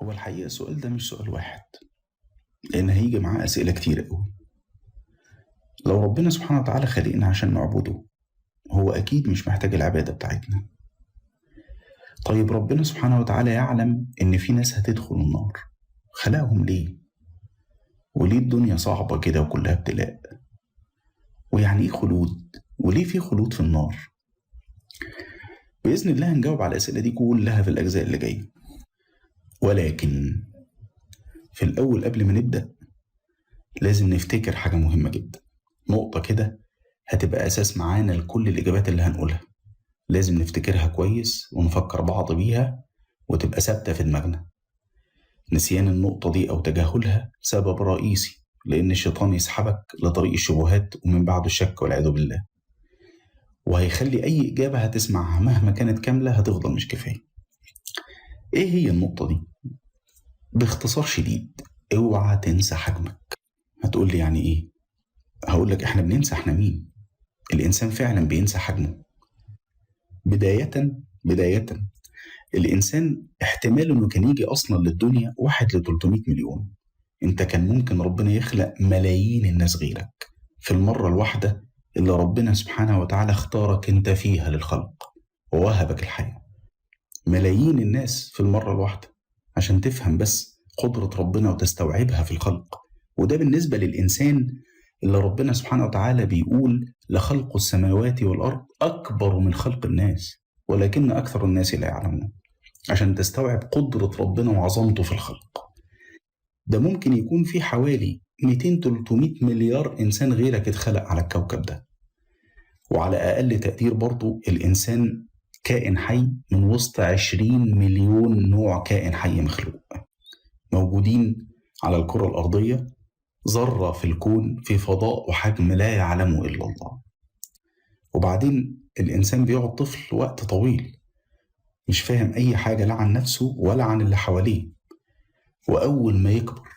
هو الحقيقة السؤال ده مش سؤال واحد، لأن هيجي معاه أسئلة كتير قوي. لو ربنا سبحانه وتعالى خلقنا عشان نعبده، هو أكيد مش محتاج العبادة بتاعتنا. طيب ربنا سبحانه وتعالى يعلم إن في ناس هتدخل النار، خلقهم ليه؟ وليه الدنيا صعبة كده وكلها ابتلاء؟ ويعني إيه خلود؟ وليه في خلود في النار؟ بإذن الله هنجاوب على الأسئلة دي كلها في الأجزاء اللي جاية. ولكن في الأول قبل ما نبدأ لازم نفتكر حاجة مهمة جدا، نقطة كده هتبقى أساس معانا لكل الإجابات اللي هنقولها. لازم نفتكرها كويس ونفكر بعض بيها وتبقى ثابتة في دماغنا. نسيان النقطة دي أو تجاهلها سبب رئيسي لأن الشيطان يسحبك لطريق الشبهات ومن بعده الشك والعياذ بالله، وهيخلي أي إجابة هتسمعها مهما كانت كاملة هتفضل مش كفاية. إيه هي النقطة دي؟ باختصار شديد، اوعى تنسى حجمك. هتقول لي يعني إيه؟ هقول لك إحنا بننسى إحنا مين؟ الإنسان فعلا بينسى حجمه. بداية الإنسان احتمال إنه كان يجي أصلا للدنيا 1 ل 300 مليون. أنت كان ممكن ربنا يخلق ملايين الناس غيرك في المرة الواحدة اللي ربنا سبحانه وتعالى اختارك أنت فيها للخلق ووهبك الحياة. ملايين الناس في المرة الواحدة عشان تفهم بس قدرة ربنا وتستوعبها في الخلق. وده بالنسبة للإنسان اللي ربنا سبحانه وتعالى بيقول لخلق السماوات والأرض أكبر من خلق الناس ولكن أكثر الناس لا يعلمون. عشان تستوعب قدرة ربنا وعظمته في الخلق، ده ممكن يكون في حوالي 200-300 مليار إنسان غيرك اتخلق على الكوكب ده. وعلى أقل تقدير برضو الإنسان كائن حي من وسط 20 مليون نوع كائن حي مخلوق موجودين على الكرة الأرضية، ذرة في الكون في فضاء وحجم لا يعلمه إلا الله. وبعدين الإنسان بيقعد طفل وقت طويل مش فاهم أي حاجة لا عن نفسه ولا عن اللي حواليه، وأول ما يكبر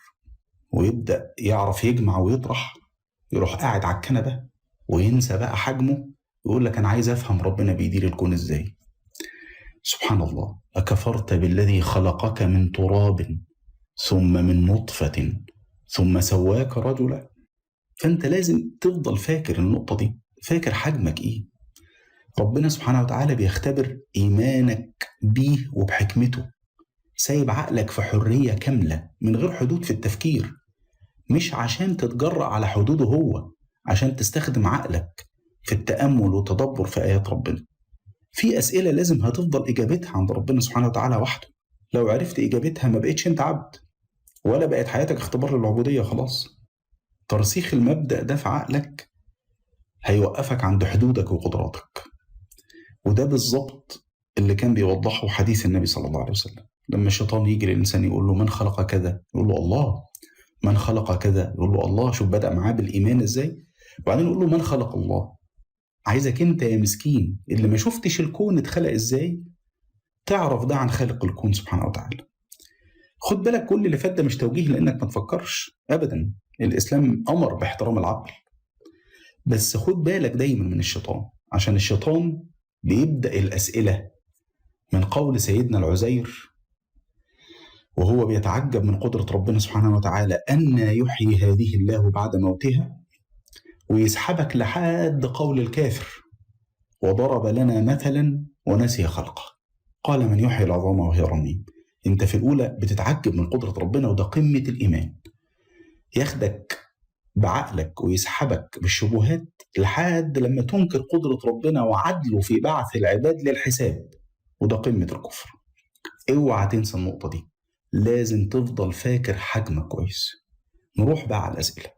ويبدأ يعرف يجمع ويطرح يروح قاعد على الكنبة وينسى بقى حجمه، يقول لك أنا عايز أفهم ربنا بيدير الكون إزاي. سبحان الله، أكفرت بالذي خلقك من تراب ثم من نطفة ثم سواك رجلا. فأنت لازم تفضل فاكر النقطة دي، فاكر حجمك إيه. ربنا سبحانه وتعالى بيختبر إيمانك بيه وبحكمته، سايب عقلك في حرية كاملة من غير حدود في التفكير، مش عشان تتجرأ على حدوده هو، عشان تستخدم عقلك في التأمل والتدبر في آيات ربنا. في أسئلة لازم هتفضل إجابتها عند ربنا سبحانه وتعالى وحده، لو عرفت إجابتها ما بقتش أنت عبد ولا بقت حياتك اختبار للعبودية خلاص. ترسيخ المبدأ ده في عقلك هيوقفك عند حدودك وقدراتك. وده بالظبط اللي كان بيوضحه حديث النبي صلى الله عليه وسلم. لما الشيطان يجي للإنسان يقول له من خلق كذا، يقول له الله. من خلق كذا، يقول له الله. شوف بدأ معاه بالإيمان إزاي، وبعدين يقول له من خلق الله. عايزك أنت يا مسكين اللي ما شفتش الكون اتخلق إزاي تعرف ده عن خالق الكون سبحانه وتعالى. خد بالك كل اللي فات ده مش توجيه لأنك ما تفكرش أبدا، الإسلام أمر باحترام العقل، بس خد بالك دايما من الشيطان، عشان الشيطان بيبدأ الأسئلة من قول سيدنا العزير وهو بيتعجب من قدرة ربنا سبحانه وتعالى أن يحيي هذه الله بعد موتها، ويسحبك لحد قول الكافر وضرب لنا مثلا ونسي خلقه قال من يحيي العظام وهي رميم. انت في الأولى بتتعجب من قدرة ربنا وده قمة الإيمان، ياخدك بعقلك ويسحبك بالشبهات لحد لما تنكر قدرة ربنا وعدله في بعث العباد للحساب، وده قمة الكفر. اوعى تنسى النقطة دي، لازم تفضل فاكر حجمك كويس. نروح بقى على الأسئلة.